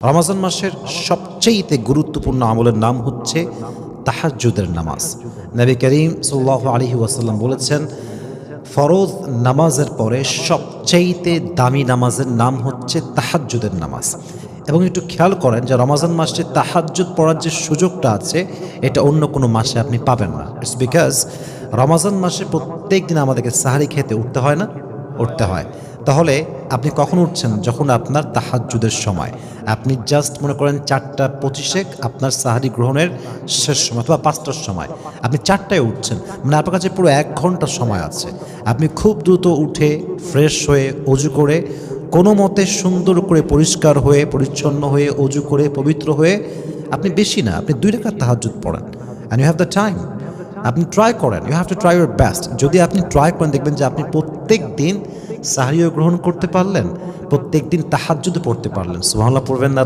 রমজান মাসের সবচেয়ে গুরুত্বপূর্ণ আমলের নাম হচ্ছে তাহাজ্জুদের নামাজ। নবী করিম সাল্লাল্লাহু আলাইহি ওয়াসাল্লাম বলেছেন, ফরজ নামাজের পরে সবচেয়ে দামি নামাজের নাম হচ্ছে তাহাজ্জুদের নামাজ। এবং একটু খেয়াল করেন যে রমজান মাসে তাহাজ্জুদ পড়ার যে সুযোগটা আছে এটা অন্য কোনো মাসে আপনি পাবেন না। ইটস বিকজ রমজান মাসে প্রত্যেক দিন আমাদেরকে সাহারি খেতে উঠতে হয় না? উঠতে হয়। তাহলে আপনি কখন উঠছেন? যখন আপনার তাহাজ্জুদের সময়। আপনি জাস্ট মনে করেন ৪টা ২৫-এ আপনার সাহারি গ্রহণের শেষ সময় অথবা ৫টার সময় আপনি ৪টায় উঠছেন, মানে আপনার কাছে পুরো ১ ঘন্টা সময় আছে। আপনি খুব দ্রুত উঠে ফ্রেশ হয়ে অজু করে কোনো মতে সুন্দর করে পরিষ্কার হয়ে পরিচ্ছন্ন হয়ে অজু করে পবিত্র হয়ে আপনি বেশি না, আপনি ২ রাকাত তাহাজ্জুদ পড়েন and you have the time. আপনি ট্রাই করেন, you have to try your best. যদি আপনি ট্রাই করেন দেখবেন যে আপনি প্রত্যেক দিন সাহরিও গ্রহণ করতে পারলেন, প্রত্যেক দিন তাহাজ্জুদও পড়তে পারলেন। সুবহানাল্লাহ পড়বেন না?